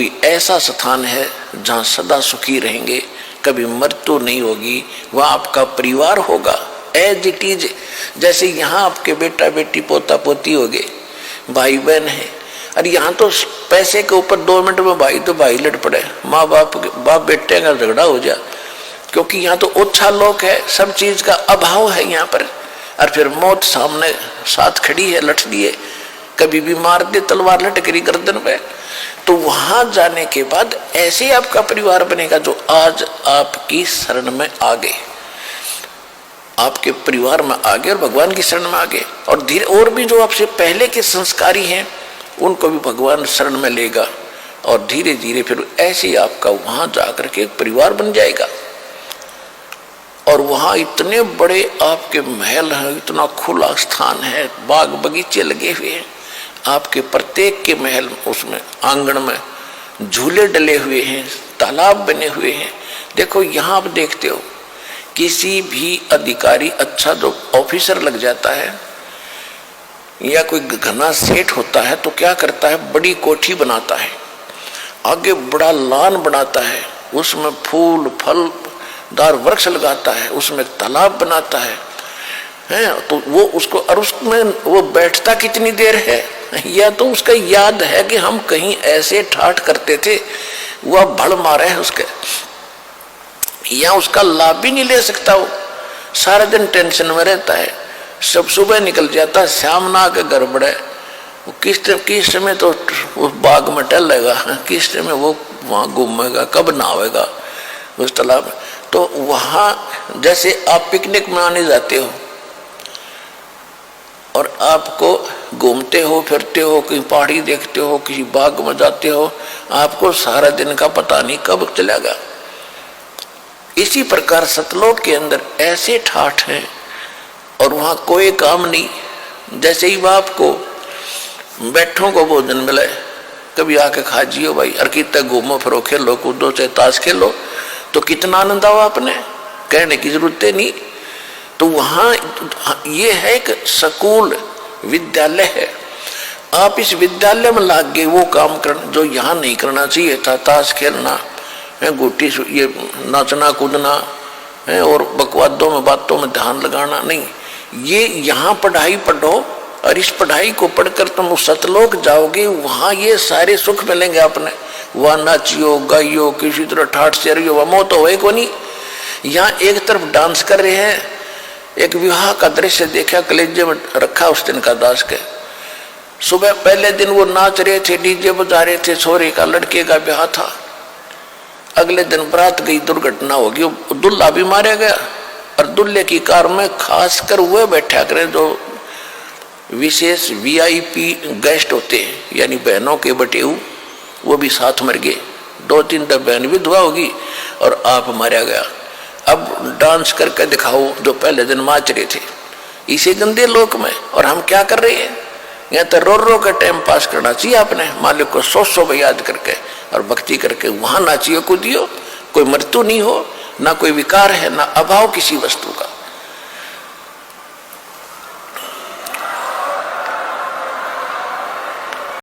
कोई ऐसा स्थान है जहाँ सदा सुखी रहेंगे, कभी मृत्यु नहीं होगी, वह आपका परिवार होगा एज इट इज। जैसे यहाँ आपके बेटा बेटी पोता पोती हो गए, भाई बहन है, अरे यहाँ तो पैसे के ऊपर 2 मिनट में भाई तो भाई लड़ पड़े, माँ बाप बेटे का झगड़ा हो जाए, क्योंकि यहाँ तो ओछा लोग है, सब चीज का अभाव है यहाँ पर। और फिर मौत सामने साथ खड़ी है, लट दिए, कभी भी मार दे तलवार लटकरी गर्दन पे। तो वहां जाने के बाद ऐसे आपका परिवार बनेगा जो आज आपकी शरण में आ गए, आपके परिवार में आ गए और भगवान की शरण में आ गए। और धीरे और भी जो आपसे पहले के संस्कारी हैं उनको भी भगवान शरण में लेगा, और धीरे धीरे फिर ऐसे ही आपका वहां जाकर के एक परिवार बन जाएगा। और वहां इतने बड़े आपके महल हैं, इतना खुला स्थान है, बाग बगीचे लगे हुए हैं, आपके प्रत्येक के महल उसमें आंगन में झूले डले हुए हैं, तालाब बने हुए हैं। देखो यहाँ आप देखते हो किसी भी अधिकारी अच्छा जो ऑफिसर लग जाता है या कोई घना सेठ होता है तो क्या करता है, बड़ी कोठी बनाता है, आगे बड़ा लान बनाता है, उसमें फूल फल दार वृक्ष लगाता है, उसमें तालाब बनाता है, तो वो उसको, और उसमें वो बैठता कितनी देर है, या तो उसका याद है कि हम कहीं ऐसे ठाठ करते थे, वह भड़ मारे है उसके, या उसका लाभ भी नहीं ले सकता, वो सारा दिन टेंशन में रहता है, सब सुबह निकल जाता, शाम ना आके घर बढ़े, वो किस समय तो उस बाग में टहलेगा, किस समय वो वहाँ घूमेगा, कब नहावेगा उस तालाब। तो वहाँ जैसे आप पिकनिक मनाने जाते हो और आपको घूमते हो फिरते हो, कहीं पहाड़ी देखते हो, किसी बाग में जाते हो, आपको सारा दिन का पता नहीं कब चलेगा। इसी प्रकार सतलोक के अंदर ऐसे ठाठ हैं और वहाँ कोई काम नहीं। जैसे ही बाप को बैठों को भोजन मिले, कभी आके खा जियो भाई, और कितना घूमो फिरो, खेलो कूदो, चाहे ताश खेलो, तो कितना आनंद आओ, आपने कहने की जरूरत नहीं। तो वहाँ ये है एक स्कूल विद्यालय है, आप इस विद्यालय में लाग गए वो काम करना जो यहाँ नहीं करना चाहिए था, ताश खेलना, गोटी ये नाचना कूदना है, और बकवादों में बातों में ध्यान लगाना नहीं। ये यहाँ पढ़ाई पढ़ो, और इस पढ़ाई को पढ़कर तुम सतलोक जाओगे, वहाँ ये सारे सुख मिलेंगे आपने। वहाँ नाचियो गाइयो, किसी तरह ठाठ से रहियो, वह मौत हो को नहीं। यहाँ एक तरफ डांस कर रहे हैं, एक विवाह का दृश्य देखा, कलेजे में रखा उस दिन का दास के। सुबह पहले दिन वो नाच रहे थे, डीजे बजा रहे थे, छोरे का लड़के का ब्याह था। अगले दिन बारात गई, दुर्घटना होगी, दुल्हा भी मारा गया, और दुल्हे की कार में खासकर वह बैठा करें जो विशेष VIP गेस्ट होते हैं, यानी बहनों के बटेऊ, वो भी साथ मर गए। 2-3 तो बहन विधवा होगी और आप मारा गया। अब डांस करके दिखाओ जो पहले दिन नाच रहे थे इसी गंदे लोक में, और हम क्या कर रहे हैं, यहाँ तो रो के टाइम पास करना चाहिए अपने मालिक को 100 याद करके और भक्ति करके वहां नाचियो कूदियो, कोई मृत्यु नहीं हो, ना कोई विकार है, ना अभाव किसी वस्तु का।